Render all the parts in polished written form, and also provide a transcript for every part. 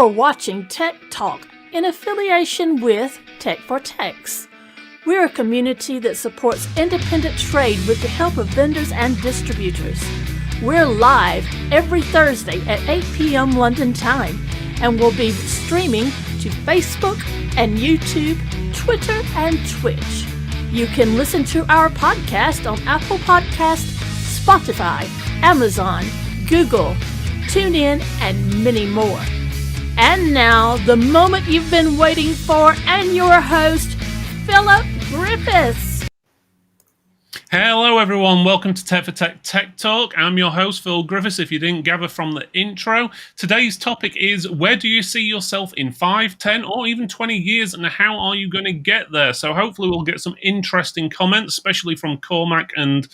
You're watching Tech Talk in affiliation with Tech for Techs. We're a community that supports independent trade with the help of vendors and distributors. We're live every Thursday at 8 p.m. London time, and we'll be streaming to Facebook and YouTube, Twitter, and Twitch. You can listen to our podcast on Apple Podcast, Spotify, Amazon, Google, TuneIn, and many more. And now, the moment you've been waiting for, and your host, Philip Griffiths. Hello everyone, welcome to Tech for Tech Tech Talk. I'm your host, Phil Griffiths, if you didn't gather from the intro. Today's topic is, where do you see yourself in 5, 10, or even 20 years, and how are you going to get there? So hopefully we'll get some interesting comments, especially from Cormac and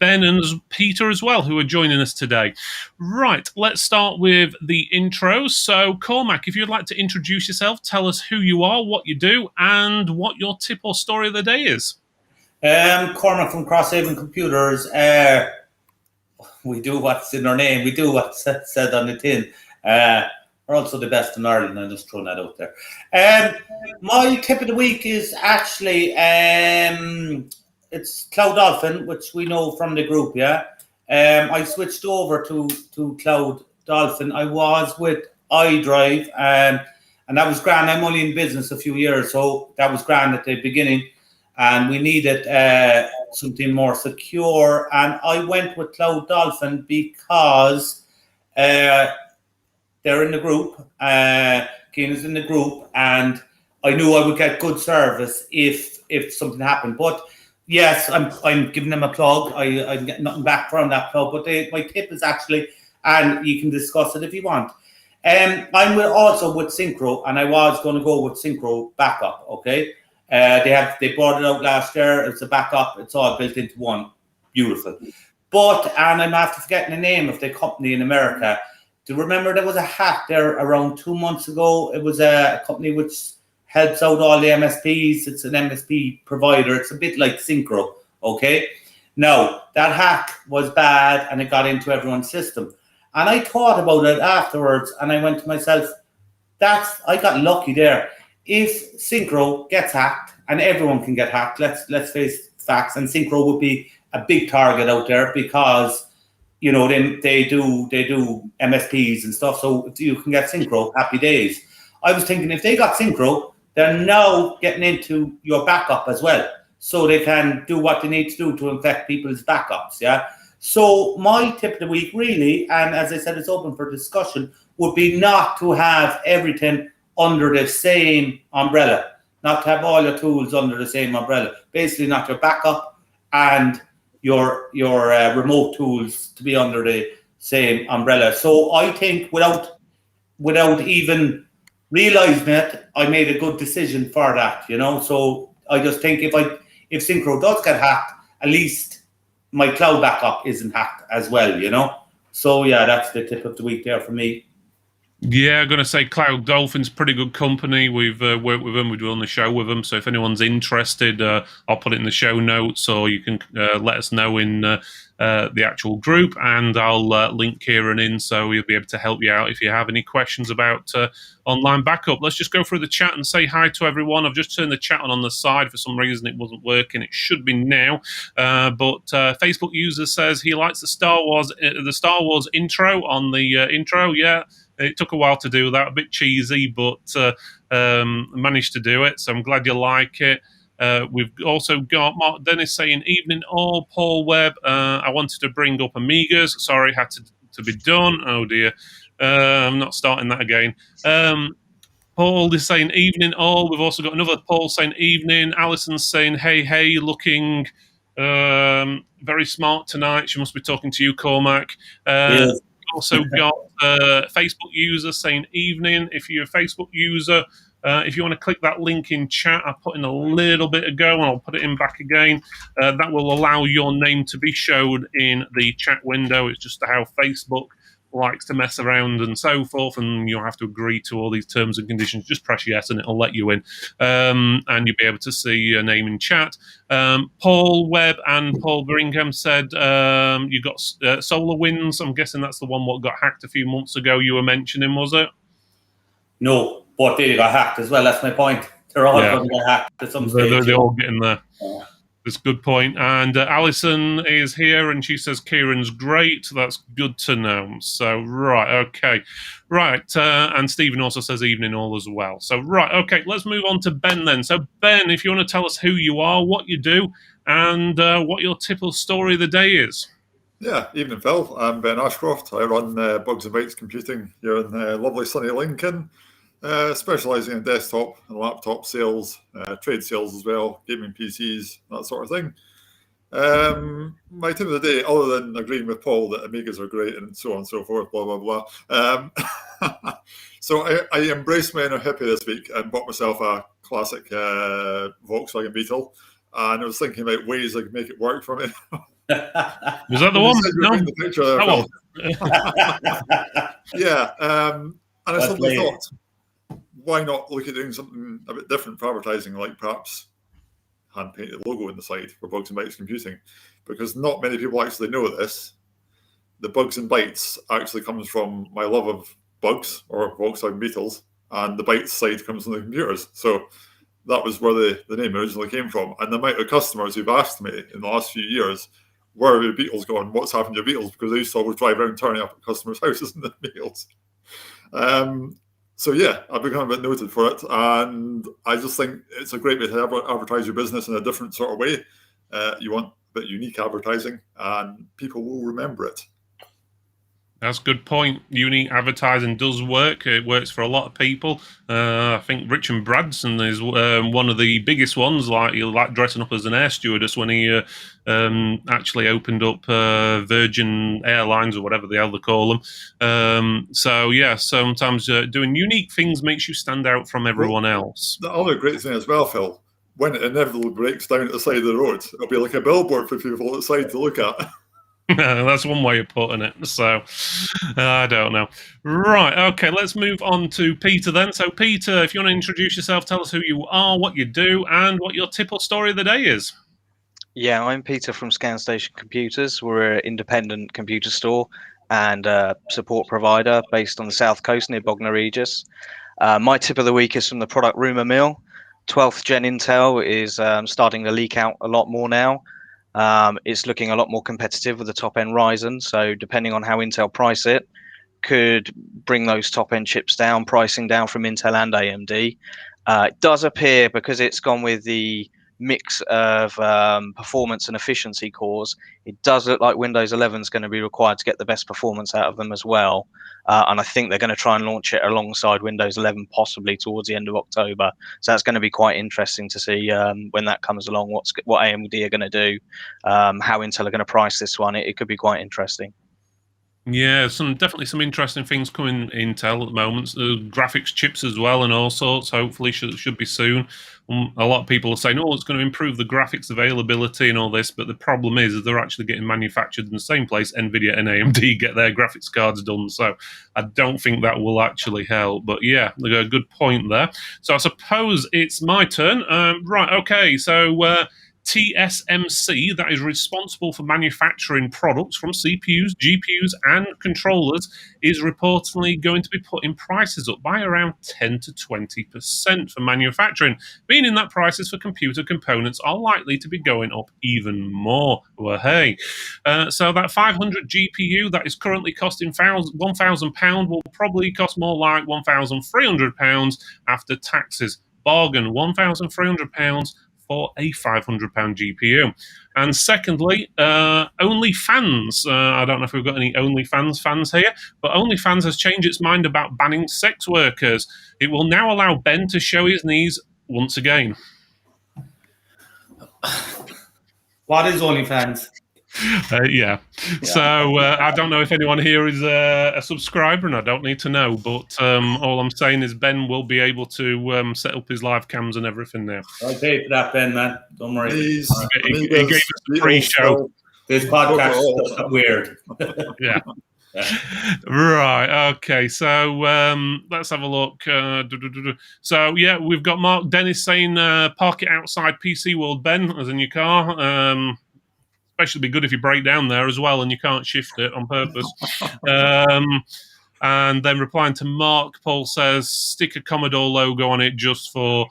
Ben and Peter as well, who are joining us today. Right, let's start with the intro. So, Cormac, if you'd like to introduce yourself, tell us who you are, what you do, and what your tip or story of the day is. Cormac from Crosshaven Computers. We do what's in our name. We do what's said on the tin. We're also the best in Ireland. I'm just throwing that out there. My tip of the week is actually... it's Cloud Dolphin, which we know from the group, yeah. I switched over to Cloud Dolphin. I was with iDrive, and that was grand. I'm only in business a few years, so that was grand at the beginning. And we needed something more secure. And I went with Cloud Dolphin because they're in the group. Keenan's in the group, and I knew I would get good service if something happened. But yes, I'm giving them a plug. I'm getting nothing back from that plug. But my tip is actually, and you can discuss it if you want. I'm also with Synchro, and I was going to go with Synchro backup. Okay, they brought it out last year. It's a backup. It's all built into one. Beautiful. But and I'm after forgetting the name of the company in America. Do you remember there was a hack there around 2 months ago? It was a company which helps out all the MSPs. It's an MSP provider. It's a bit like Synchro, okay? Now, that hack was bad and it got into everyone's system. And I thought about it afterwards and I went to myself, I got lucky there. If Synchro gets hacked, and everyone can get hacked, let's face facts, and Synchro would be a big target out there because, you know, they do MSPs and stuff, so if you can get Synchro, happy days. I was thinking if they got Synchro, they're now getting into your backup as well. So they can do what they need to do to infect people's backups, yeah? So my tip of the week really, and as I said, it's open for discussion, would be not to have everything under the same umbrella. Not to have all your tools under the same umbrella. Basically not your backup and your remote tools to be under the same umbrella. So I think without even realizing it, I made a good decision for that, you know. So I just think if Synchro does get hacked, at least my cloud backup isn't hacked as well, you know. So yeah, that's the tip of the week there for me. Yeah, I'm going to say Cloud Dolphin's pretty good company. We've worked with them. We do on the show with them. So if anyone's interested, I'll put it in the show notes, or you can let us know in the actual group, and I'll link Kieran in, so he'll be able to help you out if you have any questions about online backup. Let's just go through the chat and say hi to everyone. I've just turned the chat on the side. For some reason, it wasn't working. It should be now. But Facebook user says he likes the Star Wars intro on the intro. Yeah. It took a while to do that, a bit cheesy, but managed to do it. So I'm glad you like it. We've also got Mark Dennis saying, evening all, Paul Webb. I wanted to bring up Amigas. Sorry, had to be done. Oh dear. I'm not starting that again. Paul is saying, evening all. We've also got another Paul saying, evening. Alison's saying, hey, looking very smart tonight. She must be talking to you, Cormac. Yes. Also got Facebook user saying evening. If you're a Facebook user, if you want to click that link in chat I put in a little bit ago, and I'll put it in back again, that will allow your name to be shown in the chat window. It's just how Facebook likes to mess around and so forth, and you'll have to agree to all these terms and conditions. Just press yes and it'll let you in, and you'll be able to see your name in chat. Paul Webb and Paul Bringham said you got SolarWinds. I'm guessing that's the one what got hacked a few months ago you were mentioning, was it? No, but they got hacked as well. That's my point. They're all going to get hacked at some stage. They're all getting there. That's a good point. And Alison is here, and she says Kieran's great. That's good to know. So, right, okay. Right, and Stephen also says evening all as well. So, right, okay, let's move on to Ben then. So, Ben, if you want to tell us who you are, what you do, and what your typical story of the day is. Yeah, evening, Phil. I'm Ben Ashcroft. I run Bugs and Bytes Computing here in lovely sunny Lincoln, specialising in desktop and laptop sales, trade sales as well, gaming PCs, that sort of thing. My tip of the day, other than agreeing with Paul that Amigas are great and so on and so forth, blah, blah, blah. So I embraced my inner hippie this week and bought myself a classic Volkswagen Beetle. And I was thinking about ways I could make it work for me. Was that the one? No. The picture there, yeah. And I suddenly thought, why not look at doing something a bit different for advertising, like perhaps hand-painted logo in the side for Bugs and Bytes Computing? Because not many people actually know this. The Bugs and Bytes actually comes from my love of bugs, or Volkswagen Beetles, and the Bytes side comes from the computers. So that was where the name originally came from. And the amount of customers who've asked me in the last few years, where are your Beetles going? What's happened to your Beetles? Because I used to always drive around turning up at customers' houses in the Beetles. So yeah, I've become a bit noted for it. And I just think it's a great way to advertise your business in a different sort of way. You want a bit unique advertising and people will remember it. That's a good point. Unique advertising does work. It works for a lot of people. I think Richard Branson is one of the biggest ones. Like he like dressing up as an air stewardess when he actually opened up Virgin Airlines or whatever the hell they call them. So yeah, sometimes doing unique things makes you stand out from everyone else. The other great thing as well, Phil, when it inevitably breaks down at the side of the road, it'll be like a billboard for people outside to look at. That's one way of putting it. So, I don't know. Right, okay, let's move on to Peter then. So, Peter, if you want to introduce yourself, tell us who you are, what you do, and what your typical story of the day is. Yeah, I'm Peter from ScanStation Computers. We're an independent computer store and support provider based on the south coast near Bognor Regis. My tip of the week is from the product rumour mill. 12th gen Intel is starting to leak out a lot more now. It's looking a lot more competitive with the top-end Ryzen, so depending on how Intel price it, could bring those top-end chips down, pricing down from Intel and AMD. It does appear, because it's gone with the mix of performance and efficiency cores, it does look like Windows 11 is going to be required to get the best performance out of them as well. And I think they're going to try and launch it alongside Windows 11, possibly towards the end of October. So that's going to be quite interesting to see when that comes along, what AMD are going to do, how Intel are going to price this one. It could be quite interesting. Yeah, definitely some interesting things coming Intel at the moment. Graphics chips as well and all sorts. Hopefully should be soon. A lot of people are saying, oh, it's going to improve the graphics availability and all this, but the problem is they're actually getting manufactured in the same place NVIDIA and AMD get their graphics cards done. So I don't think that will actually help. But yeah, they got a good point there. So I suppose it's my turn. Right, okay, so TSMC, that is responsible for manufacturing products from CPUs, GPUs, and controllers, is reportedly going to be putting prices up by around 10 to 20% for manufacturing, meaning that prices for computer components are likely to be going up even more. Well, hey. So that 500 GPU that is currently costing £1,000 will probably cost more like £1,300 after taxes. Bargain, £1,300 for a £500 GPU. And secondly, OnlyFans. I don't know if we've got any OnlyFans fans here, but OnlyFans has changed its mind about banning sex workers. It will now allow Ben to show his knees once again. What is OnlyFans? Yeah. So I don't know if anyone here is a subscriber, and I don't need to know. But all I'm saying is Ben will be able to set up his live cams and everything now. I'll pay for that, Ben, man. Don't worry. He gave us a pre-show. This podcast is weird. Yeah. Right. Okay. So let's have a look. So yeah, we've got Mark Dennis saying park it outside PC World, Ben, as in your car. Especially be good if you break down there as well and you can't shift it on purpose. And then replying to Mark, Paul says, stick a Commodore logo on it just for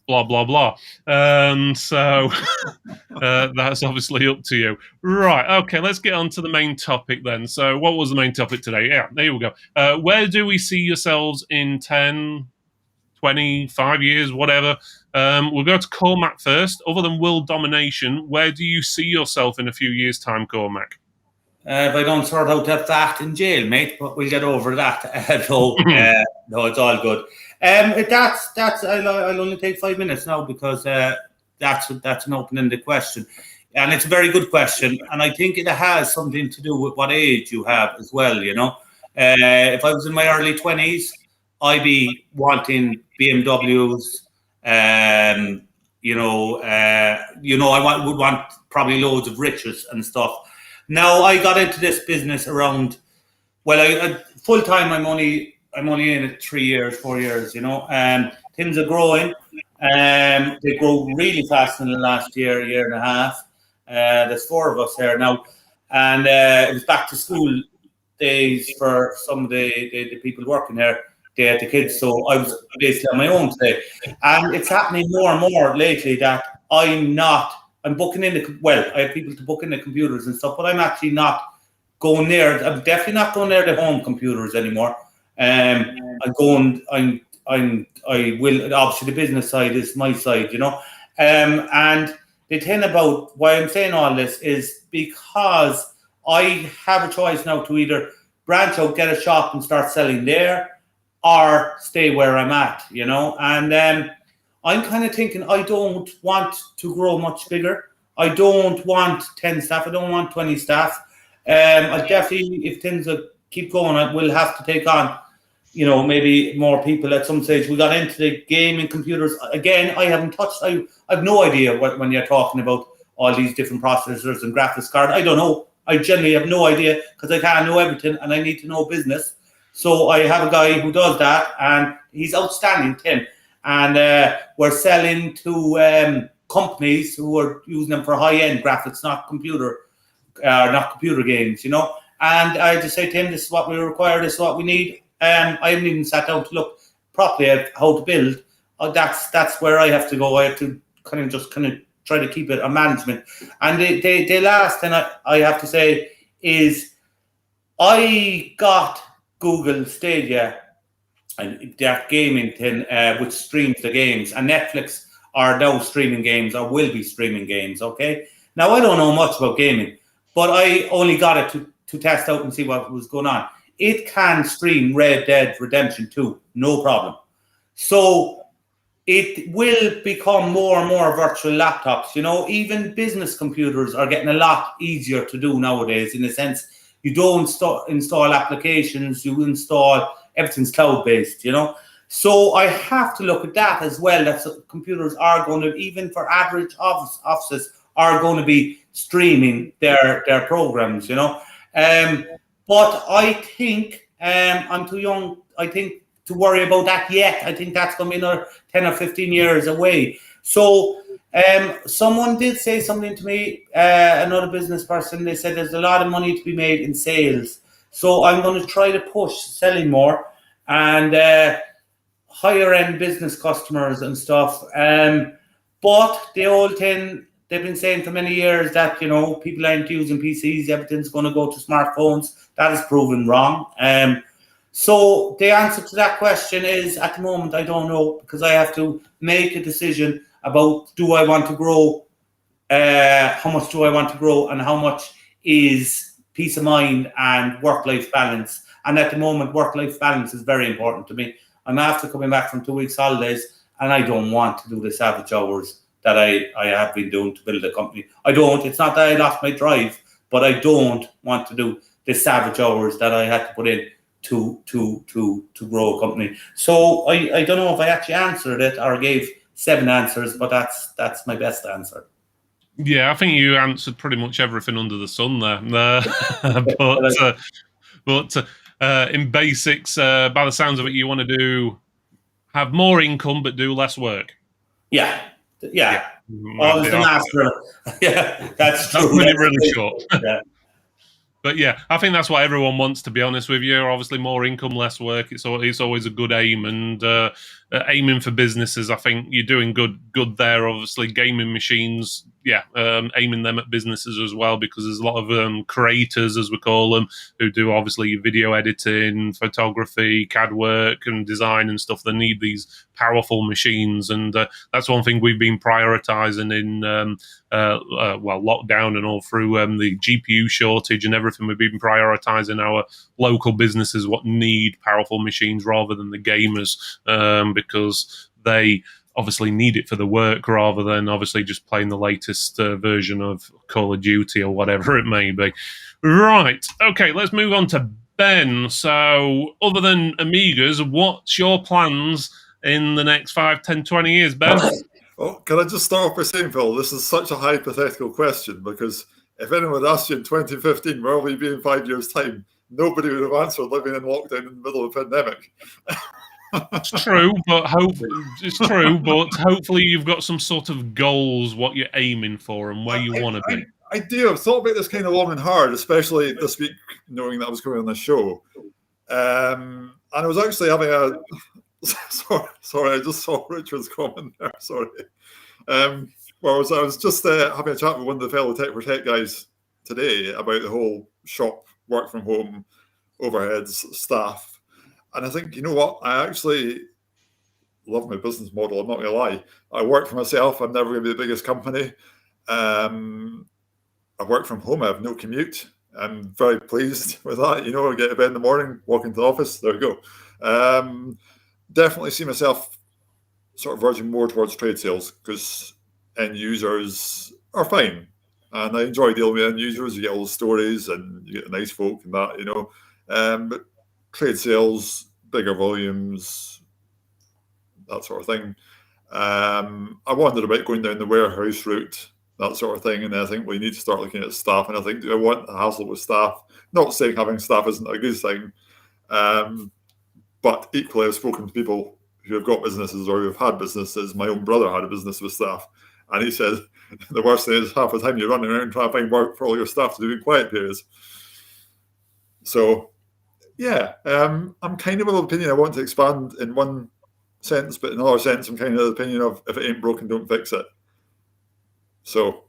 blah, blah, blah. So that's obviously up to you. Right, okay, let's get on to the main topic then. So what was the main topic today? Yeah, there we go. Where do we see yourselves in 10, 25 years, whatever? We'll go to Cormac first. Other than world domination, where do you see yourself in a few years' time, Cormac? If I don't sort out that in jail, mate, but we'll get over that. No, it's all good. I'll only take 5 minutes now because that's an open-ended question, and it's a very good question. And I think it has something to do with what age you have as well. You know, if I was in my early 20s, I'd be wanting BMWs. I would want probably loads of riches and stuff. Now I got into this business around. Well, I full time. I'm only in it 3 years, 4 years. You know, things are growing. They grow really fast in the last year and a half. There's 4 of us here now, and it was back to school days for some of the people working here. They had the kids, so I was basically on my own today. And it's happening more and more lately that I'm booking in I have people to book in the computers and stuff, but I'm actually not going there. I'm definitely not going near the home computers anymore. I will, obviously the business side is my side, you know. And the thing about why I'm saying all this is because I have a choice now to either branch out, get a shop and start selling there, or stay where I'm at, you know. And I'm kind of thinking I don't want to grow much bigger. I don't want 10 staff. I don't want 20 staff. I definitely, if things keep going, I will have to take on, you know, maybe more people at some stage. We got into the gaming computers. Again, I haven't touched. I have no idea when you're talking about all these different processors and graphics cards. I don't know. I generally have no idea because I can't know everything and I need to know business. So I have a guy who does that, and he's outstanding, Tim. And we're selling to companies who are using them for high-end graphics, not computer games, you know. And I just say to him, this is what we require, this is what we need. I haven't even sat down to look properly at how to build. That's where I have to go. I have to kind of try to keep it on management. And the last thing I have to say is I got Google Stadia and that gaming thing, which streams the games, and Netflix are now streaming games or will be streaming games. Okay, now I don't know much about gaming, but I only got it to test out and see what was going on. It can stream Red Dead Redemption 2, no problem. So it will become more and more virtual laptops. You know, even business computers are getting a lot easier to do nowadays. In a sense, you don't install applications, you install, everything's cloud-based, you know. So I have to look at that as well, that computers are going to, even for average offices, are going to be streaming their programs, you know. But I think I'm too young, I think, to worry about that yet. I think that's going to be another 10 or 15 years away. So someone did say something to me, another business person. They said there's a lot of money to be made in sales. So I'm going to try to push selling more and higher end business customers and stuff. But the old thing they've been saying for many years that, you know, people aren't using PCs, everything's going to go to smartphones. That is proven wrong. So the answer to that question is, at the moment, I don't know, because I have to make a decision about, do I want to grow, how much do I want to grow, and how much is peace of mind and work-life balance. And at the moment, work-life balance is very important to me. I'm after coming back from 2 weeks holidays, and I don't want to do the savage hours that I have been doing to build a company. I don't. It's not that I lost my drive, but I don't want to do the savage hours that I had to put in to grow a company. So I don't know if I actually answered it or gave 7 answers, but that's my best answer. Yeah, I think you answered pretty much everything under the sun there. But in basics, by the sounds of it, you want to have more income but do less work. Yeah. I was the master. Yeah, that's true. That's really short. Yeah. But yeah, I think that's what everyone wants, to be honest with you. Obviously, more income, less work. It's always a good aim, and aiming for businesses. I think you're doing good there. Obviously, gaming machines. Yeah, aiming them at businesses as well, because there's a lot of creators, as we call them, who do obviously video editing, photography, CAD work, and design and stuff. They need these powerful machines, and that's one thing we've been prioritizing in lockdown and all through the GPU shortage and everything. We've been prioritizing our local businesses what need powerful machines rather than the gamers, because they obviously need it for the work rather than obviously just playing the latest version of Call of Duty or whatever it may be. Right. Okay, let's move on to Ben. So other than Amigas, what's your plans in the next 5, 10, 20 years, Ben? Well, can I just start off by saying, Phil, this is such a hypothetical question, because if anyone had asked you in 2015, where will you be in 5 years' time, nobody would have answered living in lockdown in the middle of a pandemic. It's true, but hopefully you've got some sort of goals, what you're aiming for and where you want to be. I do. I've thought about this kind of long and hard, especially this week, knowing that I was going on the show. And I was actually having a... Sorry, I just saw Richard's comment there. Sorry. I was just having a chat with one of the fellow Tech for Tech guys today about the whole shop, work from home, overheads, staff. And I think, you know what? I actually love my business model. I'm not going to lie. I work for myself. I'm never going to be the biggest company. I work from home. I have no commute. I'm very pleased with that. You know, I get to bed in the morning, walk into the office. There we go. Definitely see myself sort of verging more towards trade sales, because end users are fine. And I enjoy dealing with end users. You get all the stories and you get the nice folk and that, you know. But trade sales, bigger volumes, that sort of thing. I wondered about going down the warehouse route, that sort of thing. And I think we need to start looking at staff. And I think, do I want a hassle with staff? Not saying having staff isn't a good thing. But equally, I've spoken to people who have got businesses or who have had businesses. My own brother had a business with staff, and he said the worst thing is half the time you're running around trying to find work for all your staff to do in quiet periods. So, yeah, I'm kind of of the opinion I want to expand in one sense, but in another sense, I'm kind of the opinion of if it ain't broken, don't fix it. So,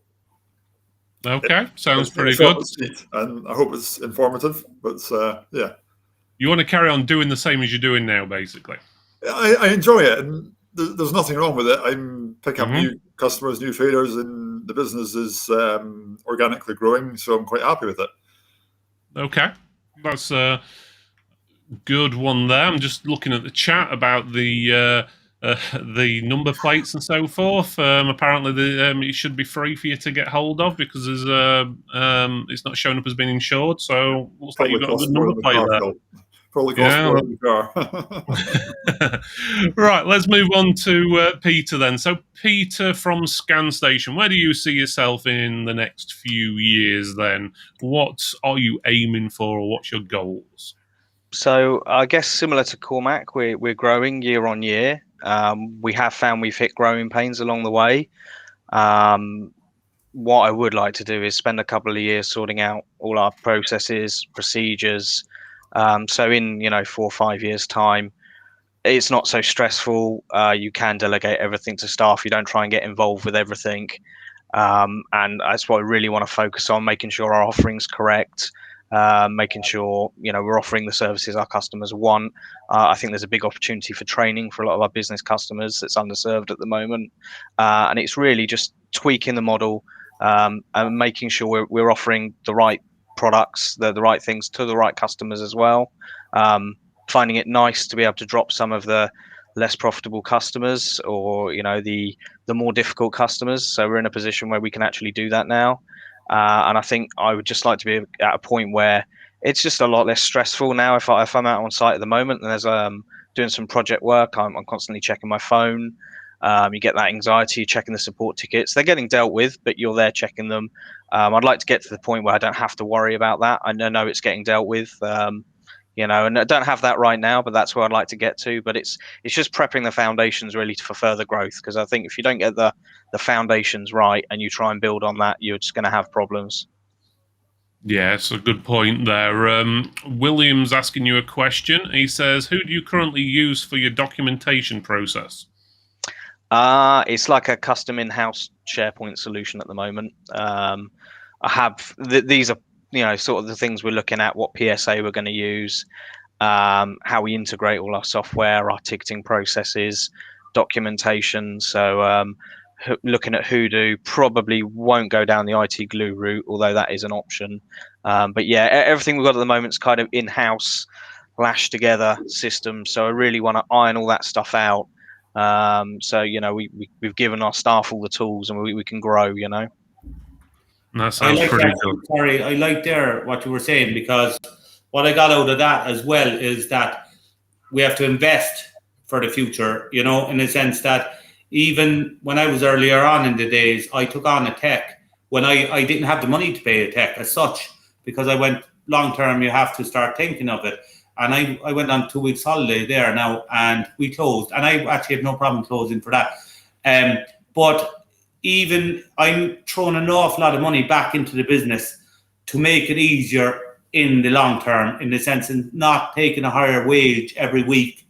okay, sounds pretty good. And I hope it's informative, but yeah. You want to carry on doing the same as you're doing now, basically. I enjoy it, and there's nothing wrong with it. I'm picking up new customers, new traders, and the business is organically growing, so I'm quite happy with it. Okay, that's a good one there. I'm just looking at the chat about the number plates and so forth. Apparently, it should be free for you to get hold of, because there's it's not showing up as being insured. So looks like you've got a good number plate there. Probably cost more in the car. Right, let's move on to Peter then. So, Peter from ScanStation, where do you see yourself in the next few years then? What are you aiming for, or what's your goals? So, I guess similar to Cormac, we're growing year on year. We have found we've hit growing pains along the way. What I would like to do is spend a couple of years sorting out all our processes, procedures. So in 4 or 5 years' time, it's not so stressful. You can delegate everything to staff. You don't try and get involved with everything. And that's what I really want to focus on, making sure our offering's correct, making sure we're offering the services our customers want. I think there's a big opportunity for training for a lot of our business customers that's underserved at the moment. And it's really just tweaking the model and making sure we're offering the right products, the right things to the right customers as well. Finding it nice to be able to drop some of the less profitable customers, or the more difficult customers. So we're in a position where we can actually do that now. And I think I would just like to be at a point where it's just a lot less stressful now. If I'm out on site at the moment and there's doing some project work, I'm constantly checking my phone. You get that anxiety checking the support tickets. They're getting dealt with, but you're there checking them. I'd like to get to the point where I don't have to worry about that. I know it's getting dealt with, and I don't have that right now, but that's where I'd like to get to. But it's just prepping the foundations really for further growth, because I think if you don't get the foundations right and you try and build on that, you're just going to have problems. Yeah, it's a good point there. William's asking you a question. He says, who do you currently use for your documentation process? It's like a custom in-house SharePoint solution at the moment. I have these are sort of the things we're looking at, what PSA we're going to use, how we integrate all our software, our ticketing processes, documentation. So looking at Hoodoo, probably won't go down the IT glue route, although that is an option. But yeah, everything we've got at the moment is kind of in-house, lashed together system. So I really want to iron all that stuff out. So we've given our staff all the tools, and we can grow. That sounds pretty good. Sorry, I like there what you were saying, because what I got out of that as well is that we have to invest for the future, in the sense that even when I was earlier on in the days, I took on a tech when I didn't have the money to pay a tech as such, because I went long term, you have to start thinking of it. And I went on 2 weeks holiday there now, and we closed, and I actually have no problem closing for that. But even I'm throwing an awful lot of money back into the business to make it easier in the long term, in the sense of not taking a higher wage every week,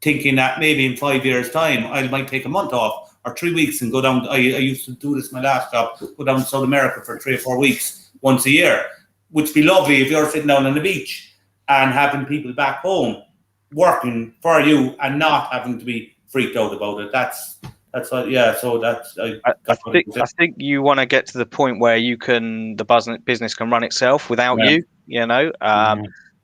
thinking that maybe in 5 years' time I might take a month off or 3 weeks and go down. I used to do this in my last job, go down to South America for 3 or 4 weeks once a year, which would be lovely if you're sitting down on the beach and having people back home working for you and not having to be freaked out about it. That's what, yeah. So I think you want to get to the point where the business can run itself without you,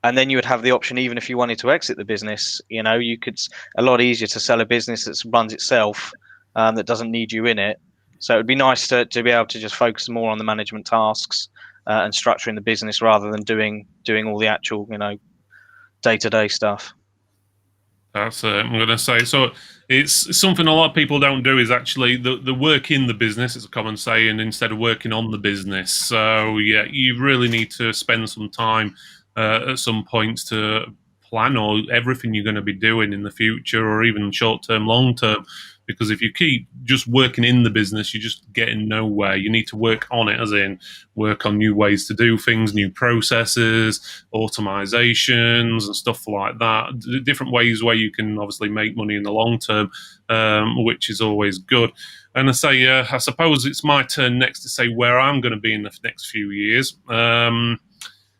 and then you would have the option, even if you wanted to exit the business, you could, a lot easier to sell a business that runs itself, that doesn't need you in it. So it would be nice to be able to just focus more on the management tasks and structuring the business rather than doing all the actual, day-to-day stuff. That's it. I'm going to say, so it's something a lot of people don't do, is actually the work in the business. It's a common saying, instead of working on the business. So yeah, you really need to spend some time at some points to plan or everything you're going to be doing in the future, or even short term, long term. Because if you keep just working in the business, you're just getting nowhere. You need to work on it, as in work on new ways to do things, new processes, automizations and stuff like that. Different ways where you can obviously make money in the long term, which is always good. And I suppose it's my turn next to say where I'm going to be in the next few years.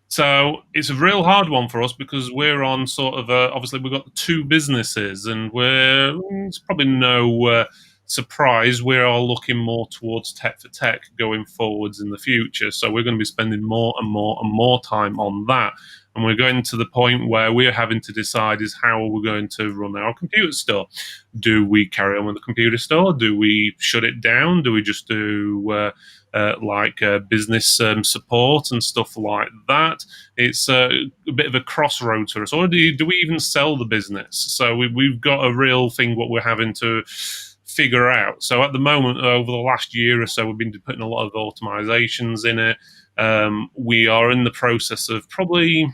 So it's a real hard one for us, because we're on sort of obviously we've got 2 businesses, and it's probably no surprise we're all looking more towards tech for tech going forwards in the future. So we're going to be spending more and more and more time on that. And we're going to the point where we're having to decide is how we're going to run our computer store. Do we carry on with the computer store? Do we shut it down? Do we just do business support and stuff like that? It's a bit of a crossroads for us. Or do we even sell the business? So we've got a real thing what we're having to figure out. So at the moment, over the last year or so, we've been putting a lot of automizations in it. We are in the process of probably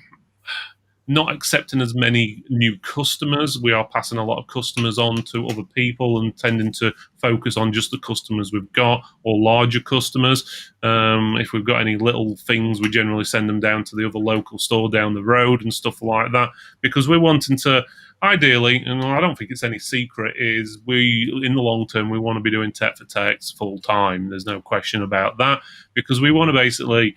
not accepting as many new customers. We are passing a lot of customers on to other people and tending to focus on just the customers we've got, or larger customers. If we've got any little things, we generally send them down to the other local store down the road and stuff like that, because we're wanting to, ideally, and I don't think it's any secret, is in the long term, we want to be doing tech for techs full time. There's no question about that, because we want to basically,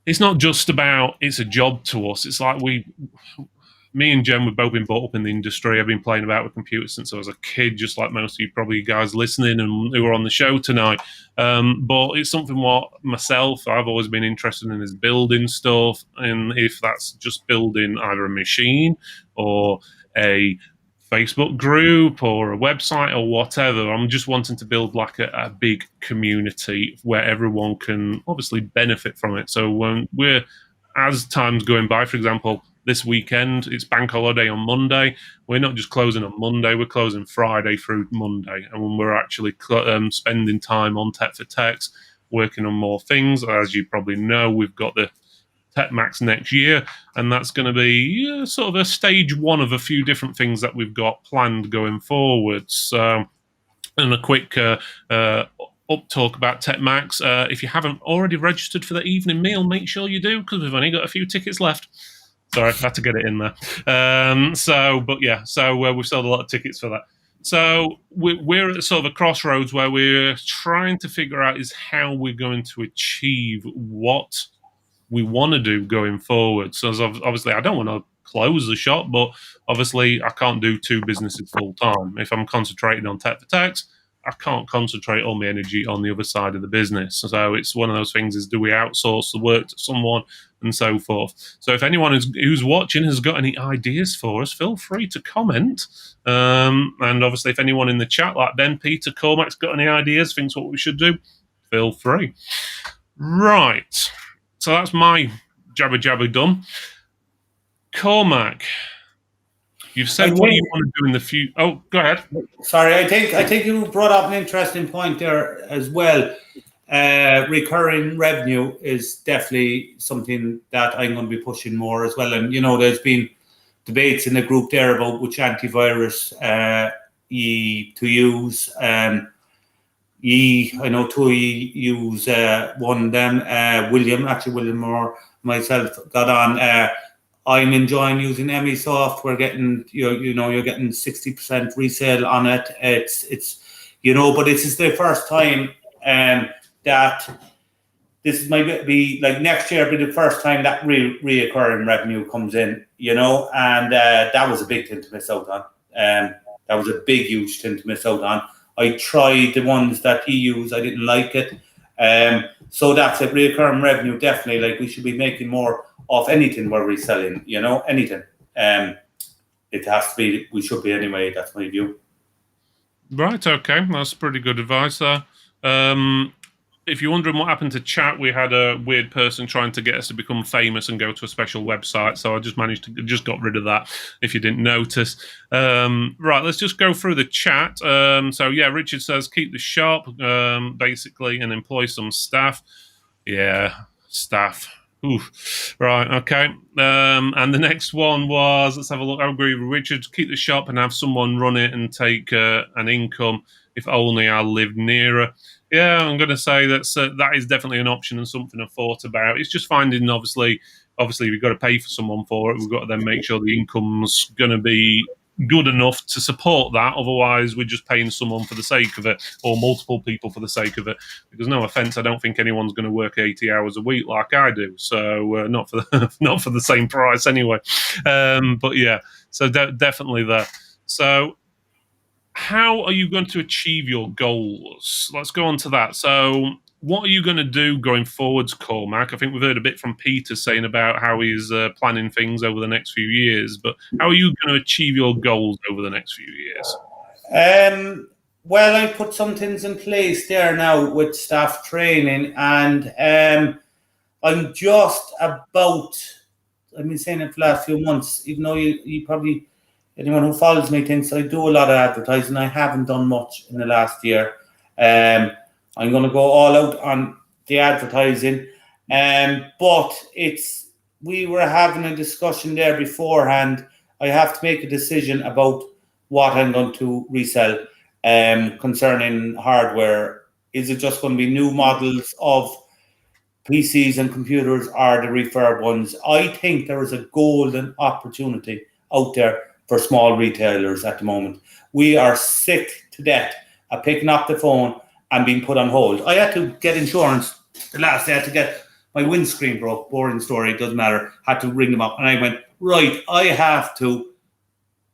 it's not just about, it's a job to us. It's like me and Jen, we've both been brought up in the industry. I've been playing about with computers since I was a kid, just like most of you probably guys listening and who are on the show tonight. But it's something what myself, I've always been interested in, is building stuff. And if that's just building either a machine or a Facebook group or a website or whatever, I'm just wanting to build like a big community where everyone can obviously benefit from it. So when as time's going by, for example, this weekend, it's bank holiday on Monday. We're not just closing on Monday, we're closing Friday through Monday. And when we're actually spending time on Tech for Techs, working on more things. As you probably know, we've got the Tech Max next year, and that's going to be sort of a stage 1 of a few different things that we've got planned going forward. So, and a quick up talk about Tech Max. If you haven't already registered for the evening meal, make sure you do, because we've only got a few tickets left. Sorry, I had to get it in there. We've sold a lot of tickets for that. So we're at sort of a crossroads where we're trying to figure out is how we're going to achieve what we want to do going forward. So obviously, I don't want to close the shop, but obviously I can't do two businesses full time. If I'm concentrating on Tech for Techs, I can't concentrate all my energy on the other side of the business. So it's one of those things: is do we outsource the work to someone, and so forth. So if anyone who's watching has got any ideas for us, feel free to comment. And obviously, if anyone in the chat, like Ben, Peter, Cormac's got any ideas, thinks what we should do, feel free. Right. So that's my jabber done. Cormac, you've said what you want to do in the future. Oh, go ahead. Sorry, I think you brought up an interesting point there as well. Recurring revenue is definitely something that I'm going to be pushing more as well. And, there's been debates in the group there about which antivirus to use. I know two use one of them. William or myself got on. I'm enjoying using MeSoft. We're getting you're getting 60% resale on it. It's but this is the first time that this might be like next year be the first time that reoccurring revenue comes in. And that was a big thing to miss out on. That was a big, huge thing to miss out on. I tried the ones that he used. I didn't like it. So that's it. Recurring revenue, definitely. Like, we should be making more of anything we're reselling, anything. It has to be, we should be anyway. That's my view. Right, okay. That's pretty good advice there. If you're wondering what happened to chat, we had a weird person trying to get us to become famous and go to a special website. So I just got rid of that, if you didn't notice. Right, let's just go through the chat. So yeah, Richard says, keep the shop, basically, and employ some staff. Yeah, staff. Ooh. Right, okay. And the next one was, let's have a look. I agree with Richard. Keep the shop and have someone run it and take an income. If only I lived nearer. Yeah, I'm going to say that is definitely an option and something I've thought about. It's just finding, obviously, we've got to pay for someone for it. We've got to then make sure the income's going to be good enough to support that. Otherwise, we're just paying someone for the sake of it, or multiple people for the sake of it. Because no offense, I don't think anyone's going to work 80 hours a week like I do. So not for the same price anyway. But yeah, so definitely there. So how are you going to achieve your goals? Let's go on to that. So what are you going to do going forwards, Cormac? I think we've heard a bit from Peter saying about how he's planning things over the next few years, but how are you going to achieve your goals over the next few years? Well, I put some things in place there now with staff training, and I'm just about, I've been saying it for the last few months, even though you probably, anyone who follows me thinks I do a lot of advertising. I haven't done much in the last year. I'm going to go all out on the advertising. But we were having a discussion there beforehand. I have to make a decision about what I'm going to resell concerning hardware. Is it just going to be new models of PCs and computers, or the refurb ones? I think there is a golden opportunity out there for small retailers at the moment. We are sick to death of picking up the phone and being put on hold. I had to get insurance the last day. I had to get my windscreen broke. Boring story, doesn't matter. Had to ring them up, and I went, right, I have to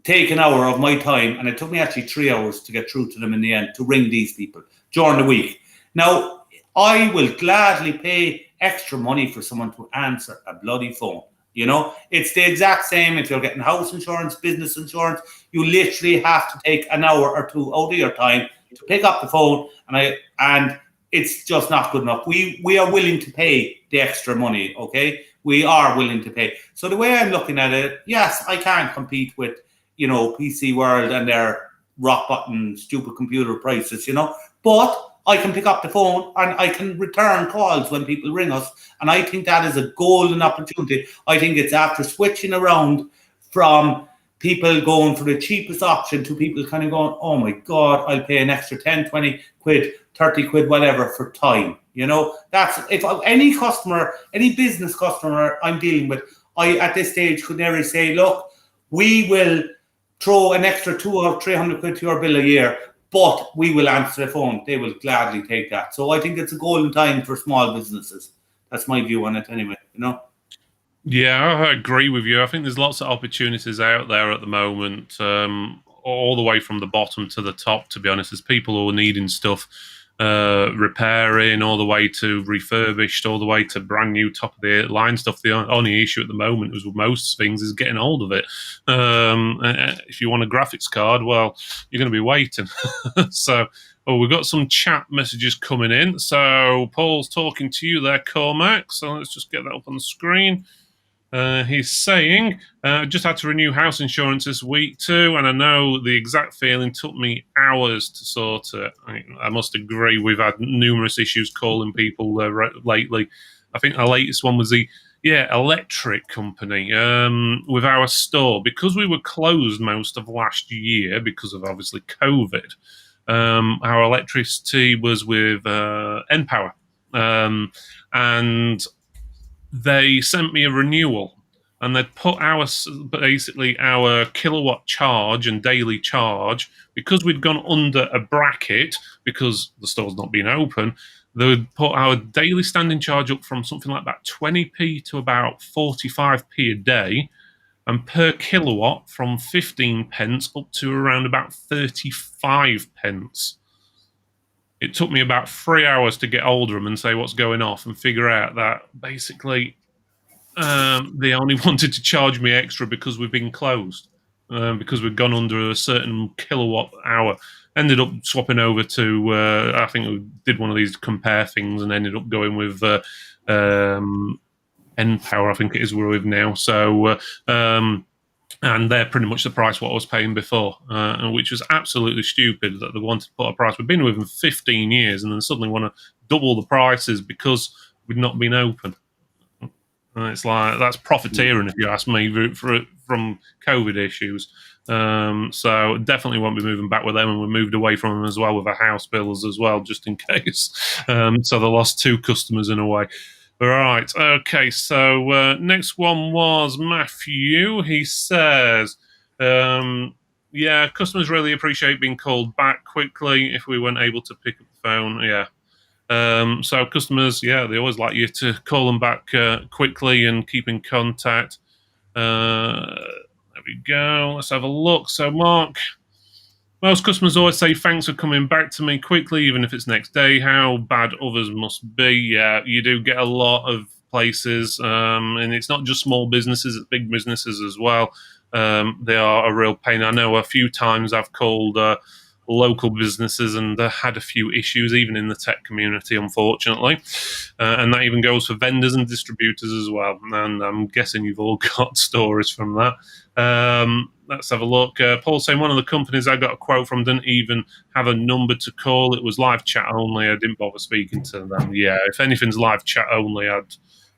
take an hour of my time, and it took me actually 3 hours to get through to them in the end, to ring these people during the week. Now, I will gladly pay extra money for someone to answer a bloody phone. It's the exact same if you're getting house insurance, business insurance. You literally have to take an hour or two out of your time to pick up the phone, and it's just not good enough. We are willing to pay the extra money, okay? We are willing to pay. So the way I'm looking at it, yes, I can't compete with, PC World and their rock bottom stupid computer prices, but I can pick up the phone and I can return calls when people ring us. And I think that is a golden opportunity. I think it's after switching around from people going for the cheapest option to people kind of going, oh my God, I'll pay an extra 10, 20 quid 30 quid, whatever, for time. That's if any customer, any business customer I'm dealing with, I at this stage could never say, look, we will throw an extra 200 or 300 quid to your bill a year, but we will answer the phone. They will gladly take that. So I think it's a golden time for small businesses. That's my view on it anyway, Yeah, I agree with you. I think there's lots of opportunities out there at the moment, all the way from the bottom to the top, to be honest. There's people who are needing stuff repairing, all the way to refurbished, all the way to brand new top of the line stuff. The only issue at the moment is with most things is getting hold of it. If you want a graphics card, well, you're going to be waiting. So, we've got some chat messages coming in. So Paul's talking to you there, Cormac. So let's just get that up on the screen. He's saying, just had to renew house insurance this week too, and I know the exact feeling. Took me hours to sort it. I must agree, we've had numerous issues calling people lately. I think our latest one was the electric company with our store. Because we were closed most of last year because of obviously COVID. Our electricity was with Npower, and they sent me a renewal, and they'd put our kilowatt charge and daily charge, because we'd gone under a bracket because the store's not been open. They would put our daily standing charge up from something like about 20p to about 45p a day, and per kilowatt from 15 pence up to around about 35 pence. It took me about 3 hours to get hold of them and say what's going off and figure out that basically they only wanted to charge me extra because we've been closed, because we've gone under a certain kilowatt hour. Ended up swapping over to, I think we did one of these compare things and ended up going with Npower, I think it is we're with now. So, and they're pretty much the price what I was paying before, which was absolutely stupid that they wanted to put a price. We've been with them 15 years and then suddenly want to double the prices because we've not been open. And it's like, that's profiteering, if you ask me, from COVID issues. So definitely won't be moving back with them, and we moved away from them as well with our house bills as well, just in case. So they lost 2 customers in a way. Right, okay, so next one was Matthew. He says, customers really appreciate being called back quickly if we weren't able to pick up the phone. So customers, they always like you to call them back quickly and keep in contact. There we go, let's have a look. So Mark, most customers always say thanks for coming back to me quickly, even if it's next day. How bad others must be. Yeah, you do get a lot of places, and it's not just small businesses, it's big businesses as well. They are a real pain. I know a few times I've called local businesses and had a few issues, even in the tech community, unfortunately. And that even goes for vendors and distributors as well. And I'm guessing you've all got stories from that. Let's have a look. Paul saying one of the companies I got a quote from didn't even have a number to call. It was live chat only. I didn't bother speaking to them. Yeah, if anything's live chat only, I'd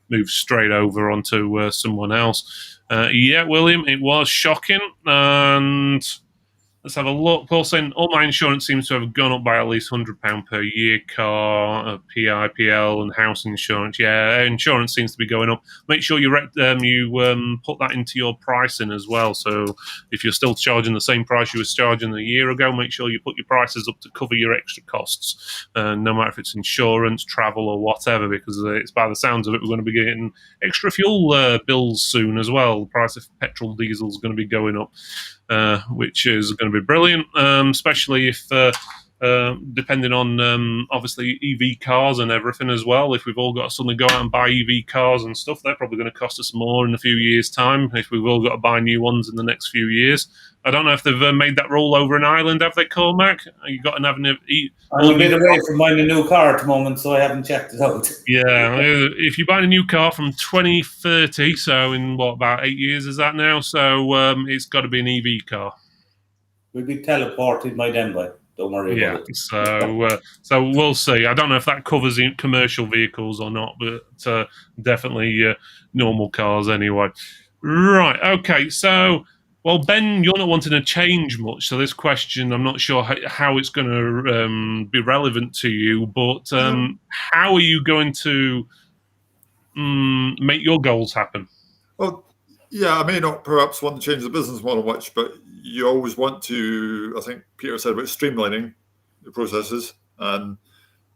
move straight over onto someone else. William, it was shocking. And let's have a look. Paul saying all my insurance seems to have gone up by at least £100 per year. Car, PIPL, and house insurance. Yeah, insurance seems to be going up. Make sure you put that into your pricing as well. So if you're still charging the same price you were charging a year ago, make sure you put your prices up to cover your extra costs. No matter if it's insurance, travel, or whatever, because it's by the sounds of it, we're going to be getting extra fuel bills soon as well. The price of petrol, diesel is going to be going up. Which is going to be brilliant, especially if depending on obviously EV cars and everything as well. If we've all got to suddenly go out and buy EV cars and stuff, they're probably going to cost us more in a few years' time if we've all got to buy new ones in the next few years. I don't know if they've made that rule over in Ireland, have they, Cormac? You got to have an I'm a bit away from buying a new car at the moment, so I haven't checked it out. Yeah, if you buy a new car from 2030, so in what, about 8 years is that now? So it's got to be an EV car. We'll be teleported by then, but don't worry about it. So we'll see. I don't know if that covers commercial vehicles or not, but definitely normal cars anyway. Right, okay, so Well, Ben, you're not wanting to change much, so this question, I'm not sure how it's going to be relevant to you, but how are you going to make your goals happen? Well, yeah, I may not perhaps want to change the business model much, but you always want to, I think Peter said about streamlining the processes. And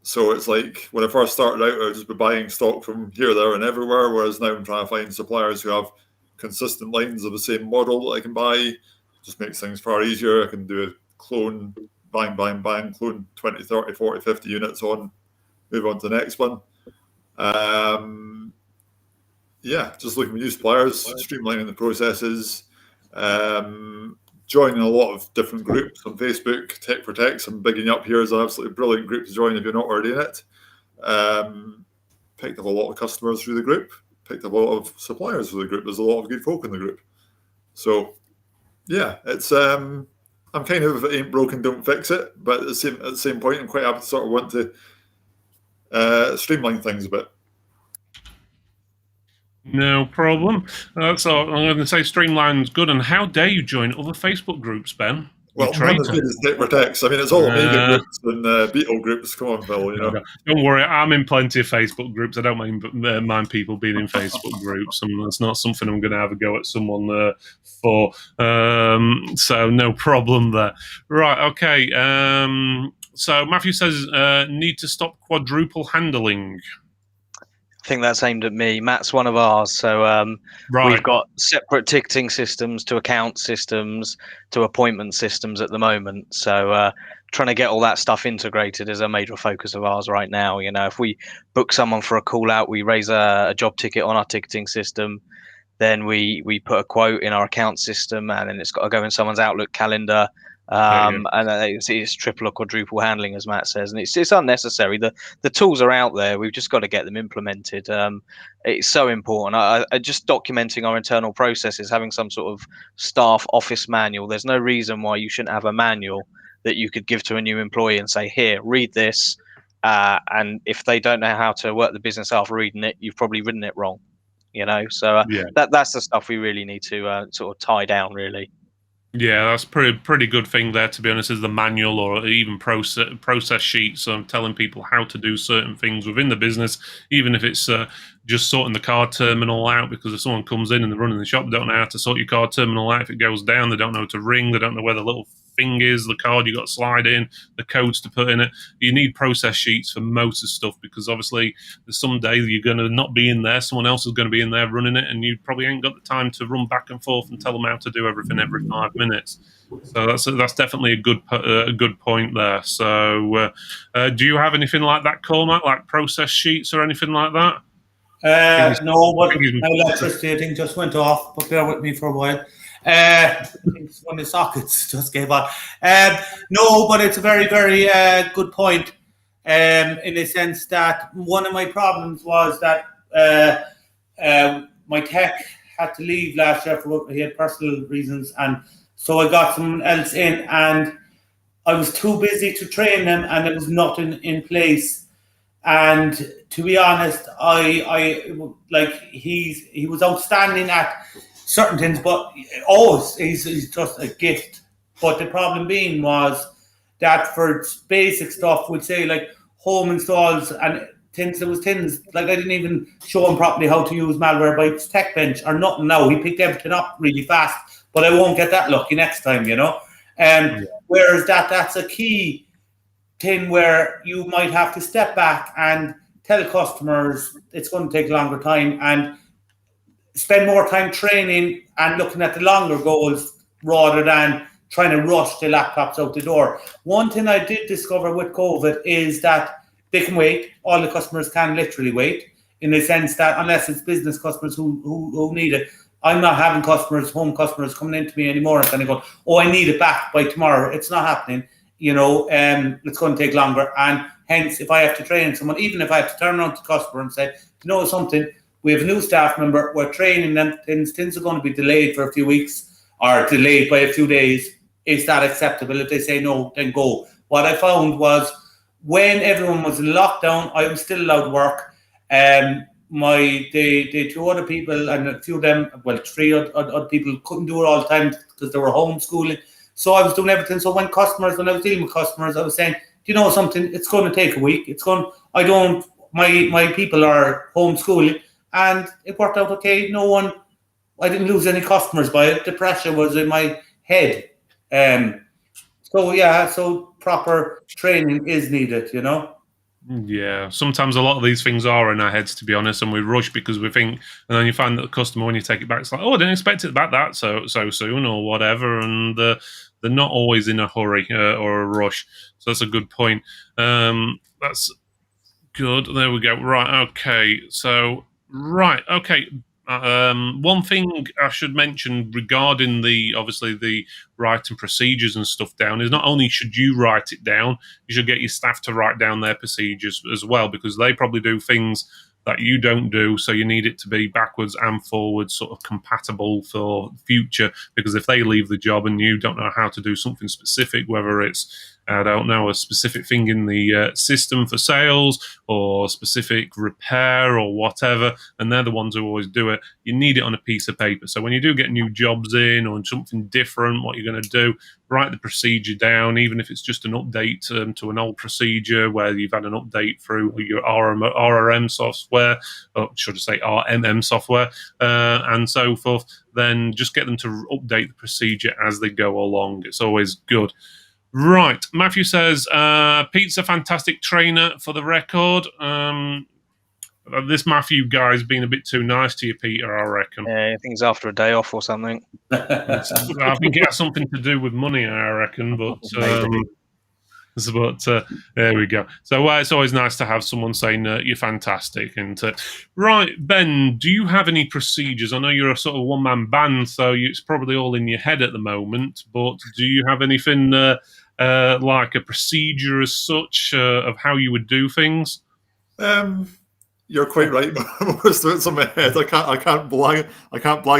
so it's like when I first started out, I would just be buying stock from here, there, and everywhere, whereas now I'm trying to find suppliers who have consistent lines of the same model that I can buy. Just makes things far easier. I can do a clone, bang, bang, bang, clone 20, 30, 40, 50 units on, move on to the next one. Yeah, just looking for new suppliers, streamlining the processes, joining a lot of different groups on Facebook. Tech for Techs, I'm bigging up here as an absolutely brilliant group to join if you're not already in it. Picked up a lot of customers through the group, picked up a lot of suppliers through the group. There's a lot of good folk in the group. So, yeah, it's I'm kind of, if it ain't broken, don't fix it. But at the same point, I'm quite happy to sort of want to streamline things a bit. No problem. So I'm going to say streamline's good. And how dare you join other Facebook groups, Ben? Well, none as good as Tech for Techs. I mean, it's all Omega groups and Beetle groups. Come on, Phil, you know. Don't worry, I'm in plenty of Facebook groups. I don't mind people being in Facebook groups, and that's not something I'm going to have a go at someone for. So no problem there. Right, okay. So Matthew says, need to stop quadruple handling. I think that's aimed at me. Matt's one of ours. So we've got separate ticketing systems to account systems to appointment systems at the moment. So trying to get all that stuff integrated is a major focus of ours right now. You know, if we book someone for a call out, we raise a job ticket on our ticketing system. Then we put a quote in our account system, and then it's got to go in someone's Outlook calendar. And it's triple or quadruple handling, as Matt says, and it's unnecessary. The tools are out there. We've just got to get them implemented. It's so important. I just documenting our internal processes, having some sort of staff office manual. There's no reason why you shouldn't have a manual that you could give to a new employee and say, here, read this. And if they don't know how to work the business after reading it, you've probably written it wrong. You know, so that's the stuff we really need to sort of tie down, really. Yeah, that's pretty good thing there, to be honest, is the manual or even process sheets on telling people how to do certain things within the business, even if it's just sorting the card terminal out, because if someone comes in and they're running the shop, they don't know how to sort your card terminal out. If it goes down, they don't know how to ring, they don't know where the little thing is, the card you got to slide in, the codes to put in it. You need process sheets for most of stuff, because obviously some day you're going to not be in there, someone else is going to be in there running it, and you probably ain't got the time to run back and forth and tell them how to do everything every 5 minutes. So that's definitely a good point there. So do you have anything like that, Cormac, like process sheets or anything like that? No, but my electricity thing just went off, but bear with me for a while. When the sockets just gave on. No, but it's a very, very good point, in the sense that one of my problems was that my tech had to leave last year for he had personal reasons, and so I got someone else in, and I was too busy to train them, and there was nothing in place. And to be honest, I like he was outstanding at certain things, but always he's just a gift. But the problem being was that for basic stuff, we'd say like home installs and things, there was things like I didn't even show him properly how to use Malwarebytes Tech Bench or nothing. Now he picked everything up really fast, but I won't get that lucky next time, you know. Whereas that's a key thing where you might have to step back and tell customers it's going to take longer time and spend more time training and looking at the longer goals rather than trying to rush the laptops out the door. One thing I did discover with COVID is that they can wait. All the customers can literally wait, in the sense that unless it's business customers who need it. I'm not having customers, home customers, coming into me anymore and kind of going, oh, I need it back by tomorrow. It's not happening. You know, it's going to take longer. And hence, if I have to train someone, even if I have to turn around to the customer and say, you know something, we have a new staff member, we're training them, things are going to be delayed for a few weeks or delayed by a few days. Is that acceptable? If they say no, then go. What I found was when everyone was in lockdown, I was still allowed to work. the two other people and a few of them, well, three other people couldn't do it all the time because they were homeschooling. So I was doing everything. So when I was dealing with customers, I was saying, do you know something? It's going to take a week. My people are homeschooling, and it worked out okay. I didn't lose any customers by it. The pressure was in my head. So proper training is needed, Yeah, sometimes a lot of these things are in our heads, to be honest, and we rush because we think, and then you find that the customer, when you take it back, it's like, oh, I didn't expect it back that so soon or whatever, and they're not always in a hurry or a rush. So that's a good point. That's good. There we go. Right. Okay. So Okay. One thing I should mention regarding obviously the writing procedures and stuff down is not only should you write it down, you should get your staff to write down their procedures as well, because they probably do things that you don't do, so you need it to be backwards and forwards sort of compatible for future, because if they leave the job and you don't know how to do something specific, whether it's, I don't know, a specific thing in the system for sales or specific repair or whatever, and they're the ones who always do it, you need it on a piece of paper. So when you do get new jobs in or something different, what you're going to do, write the procedure down, even if it's just an update to an old procedure where you've had an update through your RRM software, or should I say RMM software, and so forth, then just get them to update the procedure as they go along. It's always good. Right. Matthew says, Pete's a fantastic trainer for the record. This Matthew guy's been a bit too nice to you, Peter, I reckon. Yeah, I think he's after a day off or something. I think it has something to do with money, I reckon, but there we go. So it's always nice to have someone saying you're fantastic. And right, Ben, do you have any procedures? I know you're a sort of one-man band, so it's probably all in your head at the moment, but do you have anything like a procedure as such of how you would do things? You're quite right. Most of it's in my head. I can't blag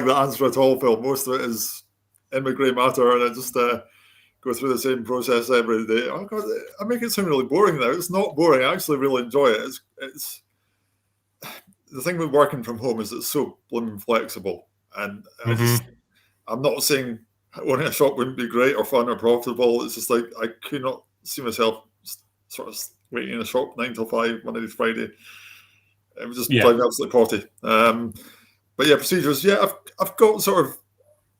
the answer at all, Phil. Most of it is in my grey matter, and I just go through the same process every day. Oh God, I make it sound really boring now. It's not boring. I actually really enjoy it. It's the thing with working from home is it's so blooming flexible, and I'm not saying owning a shop wouldn't be great or fun or profitable. It's just like I could not see myself sort of waiting in a shop 9 till 5 Monday to Friday. It was just driving me absolutely potty. But yeah, procedures. Yeah, I've got sort of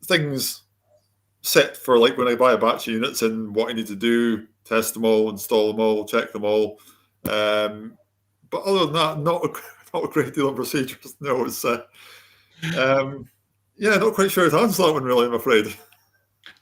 things set for like when I buy a batch of units and what I need to do, test them all, install them all, check them all. But other than that, not a great deal of procedures. No, it's not quite sure how to answer that one really, I'm afraid.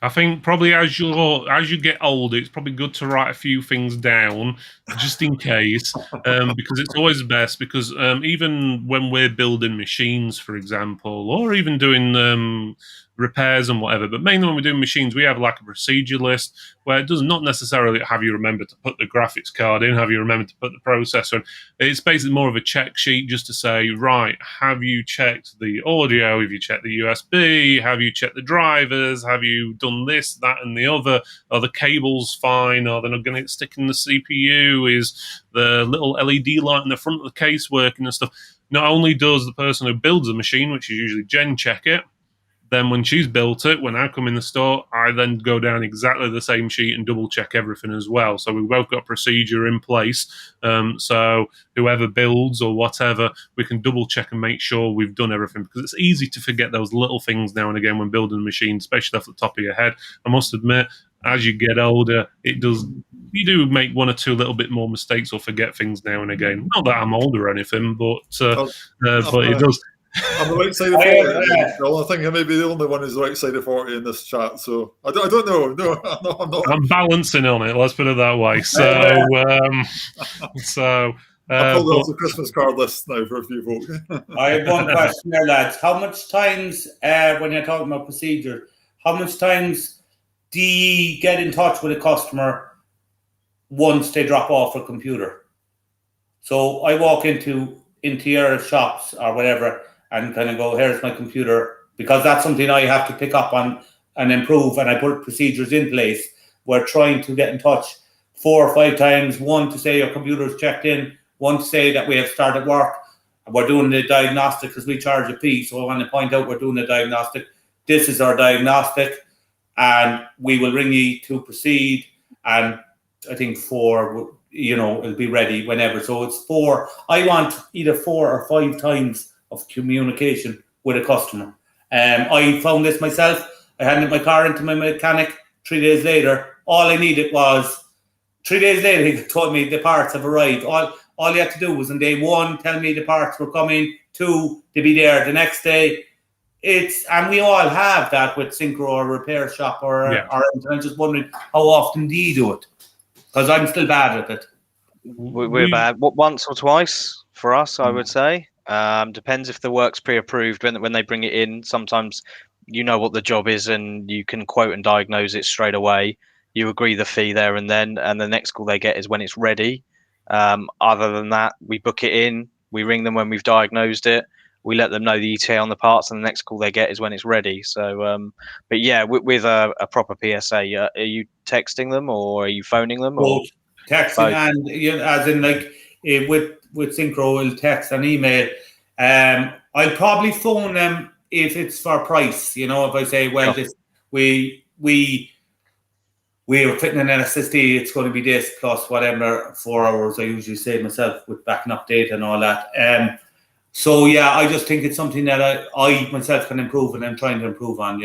I think probably as you get older, it's probably good to write a few things down just in case, because it's always best. Because even when we're building machines, for example, or even doing repairs and whatever, but mainly when we're doing machines, we have like a procedure list where it does not necessarily have you remember to put the graphics card in, have you remember to put the processor in. It's basically more of a check sheet just to say, right, have you checked the audio? Have you checked the USB? Have you checked the drivers? Have you done this, that, and the other? Are the cables fine? Are they not going to stick in the CPU? Is the little LED light in the front of the case working and stuff? Not only does the person who builds the machine, which is usually Jen, check it, then when she's built it, when I come in the store, I then go down exactly the same sheet and double check everything as well. So we've both got procedure in place. So whoever builds or whatever, we can double check and make sure we've done everything, because it's easy to forget those little things now and again when building a machine, especially off the top of your head. I must admit, as you get older, you do make one or two little bit more mistakes or forget things now and again. Not that I'm old or anything, but it does. I'm the right side of 40. I think I may be the only one who's the right side of 40 in this chat. So I don't know. No, I'm not. I'm balancing on it. Let's put it that way. So, I pulled off the Christmas card list now for a few folk. I have one question there, lads. How much times, when you're talking about procedure, how much times do you get in touch with a customer once they drop off a computer? So I walk into your shops or whatever and kind of go, here's my computer, because that's something I have to pick up on and improve, and I put procedures in place. We're trying to get in touch 4 or 5 times, one to say your computer is checked in, one to say that we have started work. we're doing the diagnostic because we charge a fee. So I want to point out we're doing the diagnostic. This is our diagnostic, and we will ring you to proceed. And I think 4, it'll be ready whenever. So it's 4. I want either 4 or 5 times of communication with a customer. I found this myself. I handed my car into my mechanic 3 days later. All I needed was 3 days later, he told me the parts have arrived. All you had to do was on day 1, tell me the parts were coming, 2, to be there the next day. And we all have that with Synchro or repair shop or I'm just wondering how often do you do it? Because I'm still bad at it. We're bad. Once or twice for us, I would say. Depends if the work's pre-approved when they bring it in. Sometimes you know what the job is and you can quote and diagnose it straight away. You agree the fee there and then, and the next call they get is when it's ready. Other than that, we book it in. We ring them when we've diagnosed it. We let them know the ETA on the parts, and the next call they get is when it's ready. So, but yeah, with a proper PSA, are you texting them or are you phoning them? Both texting and as in like with Synchro, we'll text and email. I'll probably phone them if it's for price. If I say, well, we were fitting an SSD, it's going to be this plus whatever 4 hours. I usually say myself with backing up data and all that. So yeah, I just think it's something that I myself can improve and I'm trying to improve on,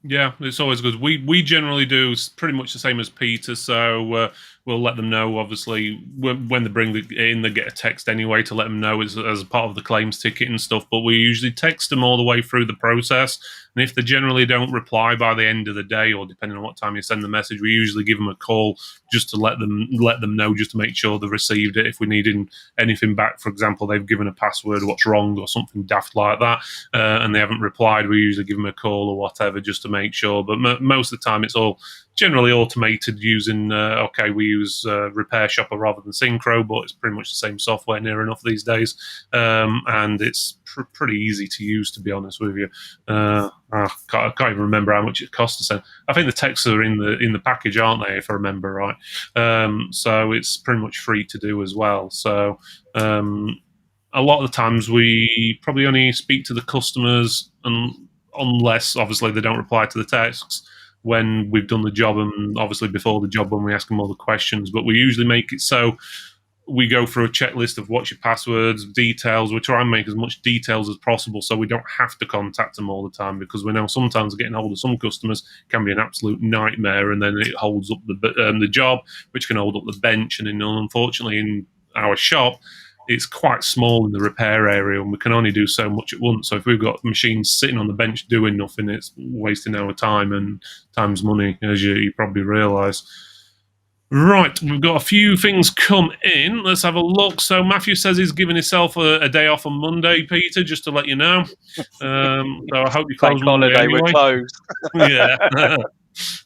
Yeah, it's always good. We generally do pretty much the same as Peter, so we'll let them know. Obviously, when they bring it in, they get a text anyway to let them know as part of the claims ticket and stuff. But we usually text them all the way through the process, and if they generally don't reply by the end of the day, or depending on what time you send the message, we usually give them a call just to let them know, just to make sure they've received it. If we need anything back, for example, they've given a password, what's wrong, or something daft like that, and they haven't replied, we usually give them a call or whatever just to make sure. But most of the time, it's all generally automated using we use Repair Shopper rather than Synchro, but it's pretty much the same software near enough these days, and it's pretty easy to use, to be honest with you. I can't even remember how much it cost to send. I think the texts are in the package, aren't they, if I remember right? So it's pretty much free to do as well. So a lot of the times we probably only speak to the customers, unless obviously they don't reply to the texts when we've done the job, and obviously before the job when we ask them all the questions. But we usually make it so we go through a checklist of what's your passwords, details. We try and make as much details as possible so we don't have to contact them all the time, because we know sometimes getting hold of some customers can be an absolute nightmare, and then it holds up the job, which can hold up the bench. And unfortunately in our shop, it's quite small in the repair area, and we can only do so much at once. So if we've got machines sitting on the bench doing nothing, it's wasting our time, and time's money, as you probably realise. Right, we've got a few things come in. Let's have a look. So Matthew says he's giving himself a day off on Monday, Peter, just to let you know. So I hope you close Monday anyway. We're closed. Yeah.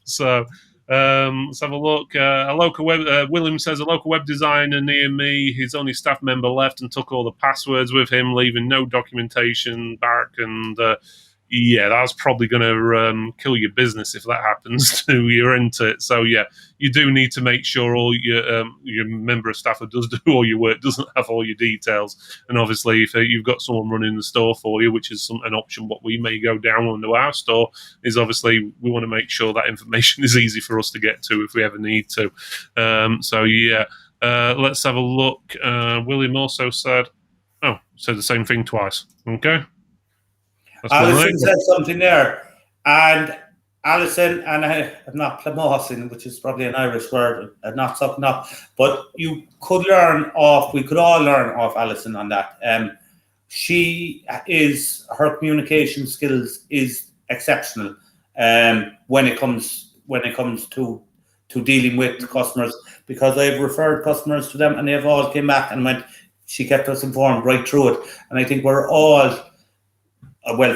So let's have a look. A local web. William says a local web designer near me. His only staff member left and took all the passwords with him, leaving no documentation back. And yeah, that's probably going to kill your business if that happens to you, isn't it? So yeah, you do need to make sure all your member of staff who does do all your work doesn't have all your details. And obviously, if you've got someone running the store for you, which is an option, what we may go down onto our store, is obviously we want to make sure that information is easy for us to get to if we ever need to. So yeah, let's have a look. William also said the same thing twice. Okay. Alison said something there, and Alison, and I'm not plamosing, which is probably an Irish word, not something up, but we could all learn off Alison on that. Her communication skills is exceptional when it comes to dealing with customers, because I've referred customers to them and they've all came back and went, she kept us informed right through it. And I think we're all,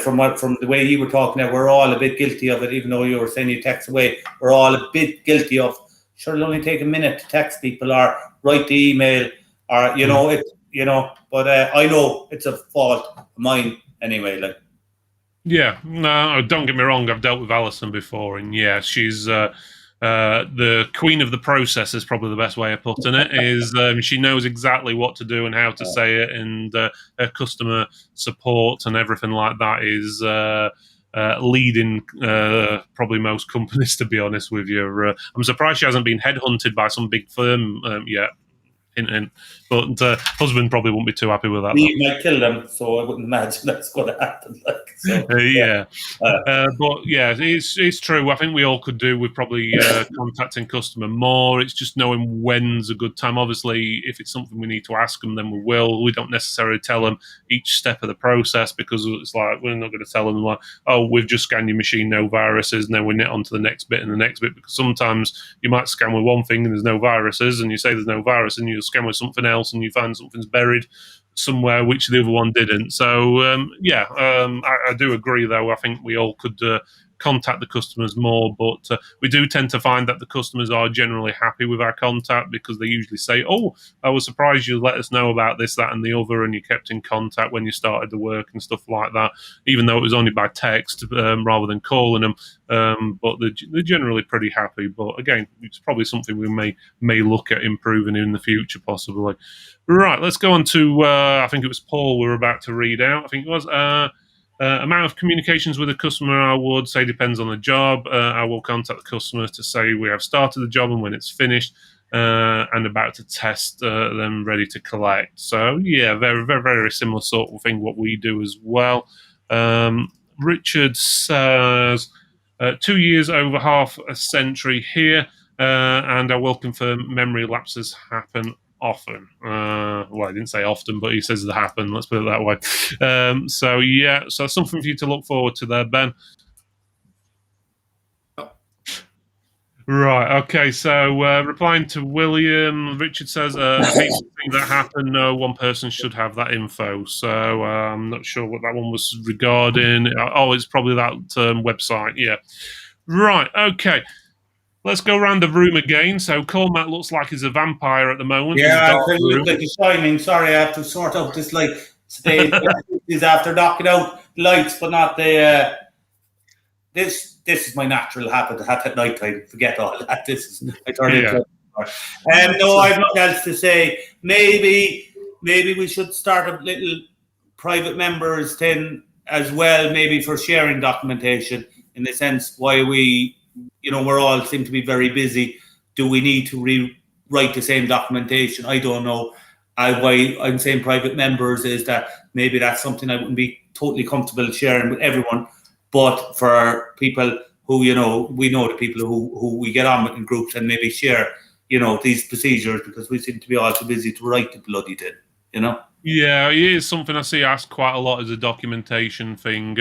from the way you were talking there, we're all a bit guilty of it, even though you were saying you text away. We're all a bit guilty of, sure, it'll only take a minute to text people or write the email, or, but I know it's a fault of mine anyway. Like, yeah, no, don't get me wrong, I've dealt with Alison before, and yeah, she's the queen of the process is probably the best way of putting it. Is she knows exactly what to do and how to say it, and her customer support and everything like that is leading probably most companies. To be honest with you, I'm surprised she hasn't been headhunted by some big firm yet. But husband probably won't be too happy with that. He might kill them, so I wouldn't imagine that's going to happen. Yeah. But yeah, it's true. I think we all could do with probably contacting customer more. It's just knowing when's a good time. Obviously, if it's something we need to ask them, then we will. We don't necessarily tell them each step of the process, because it's like we're not going to tell them like, oh, we've just scanned your machine, no viruses, and then we net on to the next bit and the next bit, because sometimes you might scan with one thing and there's no viruses, and you say there's no virus, and you scan with something else and you find something's buried somewhere which the other one didn't. So I do agree, though. I think we all could contact the customers more, but we do tend to find that the customers are generally happy with our contact, because they usually say, oh, I was surprised you let us know about this, that and the other, and you kept in contact when you started the work and stuff like that, even though it was only by text rather than calling them. But they're generally pretty happy. But again, it's probably something we may look at improving in the future, possibly. Right, let's go on to I think it was Paul we were about to read out. I think it was amount of communications with a customer, I would say, depends on the job. I will contact the customer to say we have started the job and when it's finished, and about to test, them ready to collect. So yeah, very, very, very similar sort of thing what we do as well. Richard says 2 years over half a century here, and I will confirm memory lapses happen often. Well, I didn't say often, but he says they happen. Let's put it that way. So yeah, so something for you to look forward to there, Ben. Right. Okay. So replying to William, Richard says, "I hate something that happened. No one person should have that info." So I'm not sure what that one was regarding. Oh, it's probably that website. Yeah. Right. Okay. Let's go around the room again. So Cormac looks like he's a vampire at the moment. Yeah, I look like he's shining. Sorry, I have to sort out this light today. Is after knocking out lights, but not the. This is my natural habit at night time. Forget all that. This is I turn into. No, I've nothing else to say. Maybe we should start a little private members thing as well. Maybe for sharing documentation, in the sense why we. We're all seem to be very busy. Do we need to rewrite the same documentation? I don't know. Why I'm saying private members is that maybe that's something I wouldn't be totally comfortable sharing with everyone. But for people who, we know the people who we get on with in groups, and maybe share, these procedures, because we seem to be all too busy to write the bloody thing, Yeah, it is something I see asked quite a lot as a documentation thing.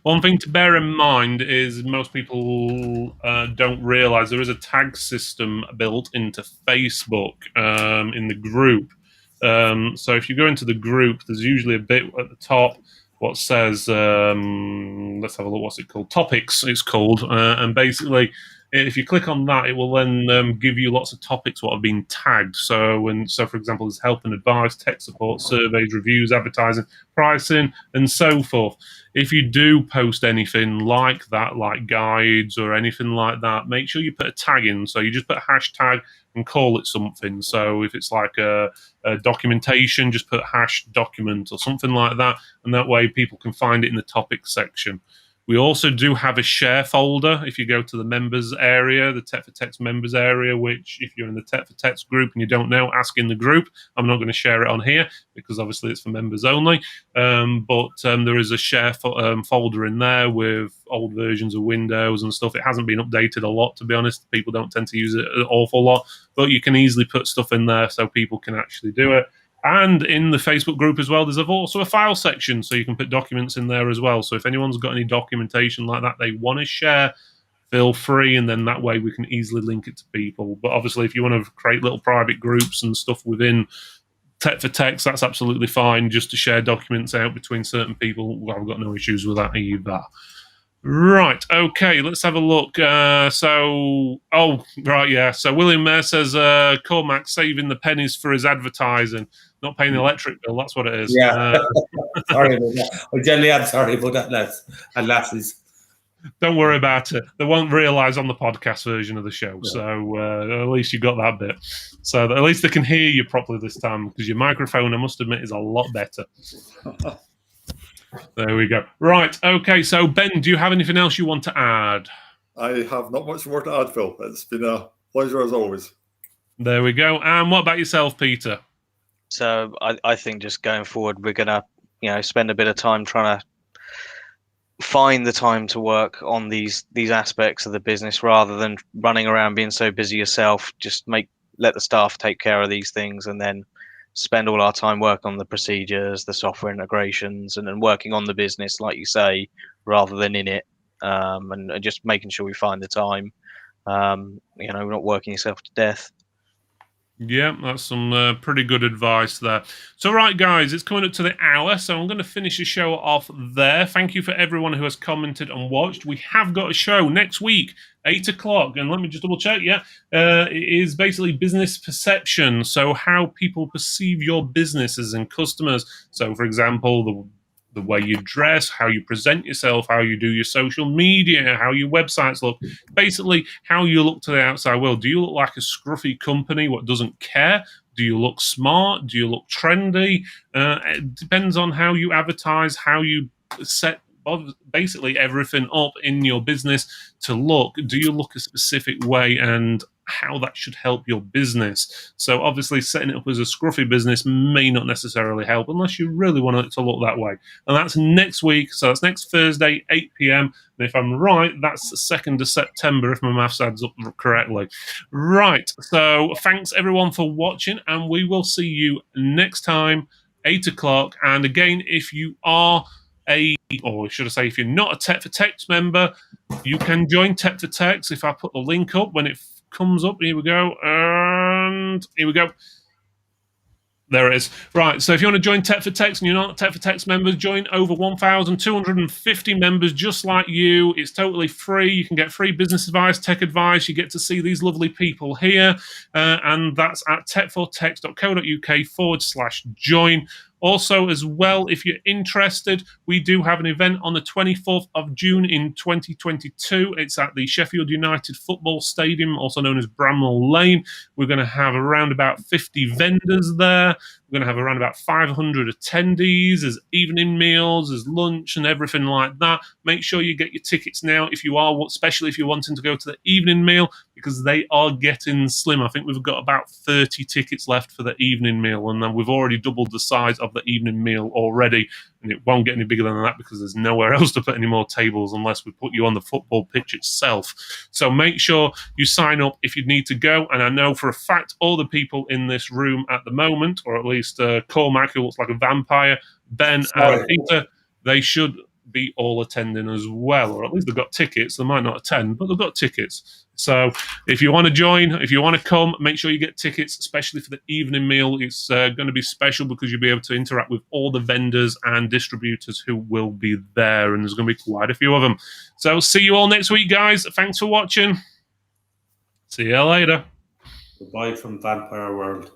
One thing to bear in mind is most people don't realise there is a tag system built into Facebook in the group. So if you go into the group, there's usually a bit at the top what says, let's have a look, what's it called? Topics, it's called. And basically, if you click on that, it will then give you lots of topics what have been tagged. So, for example, there's help and advice, tech support, surveys, reviews, advertising, pricing, and so forth. If you do post anything like that, like guides or anything like that, make sure you put a tag in. So you just put a hashtag and call it something. So if it's like a documentation, just put hash document or something like that, and that way people can find it in the topics section. We also do have a share folder if you go to the members area, the Tech for Techs members area, which if you're in the Tech for Techs group and you don't know, ask in the group. I'm not going to share it on here because obviously it's for members only. But there is a share folder in there with old versions of Windows and stuff. It hasn't been updated a lot, to be honest. People don't tend to use it an awful lot, but you can easily put stuff in there so people can actually do it. And in the Facebook group as well, there's also a file section, so you can put documents in there as well. So if anyone's got any documentation like that they want to share, feel free, and then that way we can easily link it to people. But obviously, if you want to create little private groups and stuff within Tech for Techs, that's absolutely fine, just to share documents out between certain people. Well, I've got no issues with that either. Right, okay, let's have a look. So William Mayer says Cormac saving the pennies for his advertising, not paying the electric bill. That's what it is. Yeah. Sorry about that. I generally am sorry about that, lads and lasses. Don't worry about it. They won't realise on the podcast version of the show. Yeah. So at least you got that bit. So that at least they can hear you properly this time, because your microphone, I must admit, is a lot better. There we go. Right. Okay. So Ben, do you have anything else you want to add? I have not much more to add, Phil. It's been a pleasure as always. There we go. And what about yourself, Peter? So I think just going forward, we're gonna, spend a bit of time trying to find the time to work on these aspects of the business rather than running around being so busy yourself. Just let the staff take care of these things, and then spend all our time working on the procedures, the software integrations, and then working on the business, like you say, rather than in it. And just making sure we find the time. We're not working yourself to death. Yeah, that's some pretty good advice there. So, right, guys, it's coming up to the hour, so I'm going to finish the show off there. Thank you for everyone who has commented and watched. We have got a show next week, 8 o'clock, and let me just double check. Yeah, it is basically business perception, so how people perceive your businesses and customers. So, for example, the way you dress, how you present yourself, how you do your social media, how your websites look, basically how you look to the outside world. Do you look like a scruffy company what doesn't care? Do you look smart? Do you look trendy? It depends on how you advertise, how you set basically everything up in your business to look. Do you look a specific way, and how that should help your business? So obviously setting it up as a scruffy business may not necessarily help unless you really want it to look that way. And that's next week, so that's next Thursday, 8 p.m. And if I'm right, that's the 2nd of September, if my maths adds up correctly. Right, so thanks everyone for watching, and we will see you next time, 8 o'clock. And again, if you are or should I say, if you're not a Tech for Techs member, you can join Tech for Techs. If I put the link up when it comes up, here we go, and here we go. There it is. Right, so if you want to join Tech for Techs and you're not Tech for Techs members, join over 1,250 members just like you. It's totally free. You can get free business advice, tech advice. You get to see these lovely people here, and that's at techfortechs.co.uk/join. Also, as well, if you're interested, we do have an event on the 24th of June in 2022. It's at the Sheffield United Football Stadium, also known as Bramwell Lane. We're going to have around about 50 vendors there. We're going to have around about 500 attendees. There's evening meals, there's lunch and everything like that. Make sure you get your tickets now if you are, especially if you're wanting to go to the evening meal, because they are getting slim. I think we've got about 30 tickets left for the evening meal, and then we've already doubled the size of the evening meal already, and it won't get any bigger than that because there's nowhere else to put any more tables unless we put you on the football pitch itself. So make sure you sign up if you need to go. And I know for a fact all the people in this room at the moment, or at least Cormac, who looks like a vampire, Ben and Peter, they should be all attending as well, or at least they've got tickets. They might not attend, but they've got tickets. So if you want to join, if you want to come, make sure you get tickets, especially for the evening meal. It's going to be special because you'll be able to interact with all the vendors and distributors who will be there, and there's going to be quite a few of them. So see you all next week, guys. Thanks for watching. See you later. Goodbye from Vampire World.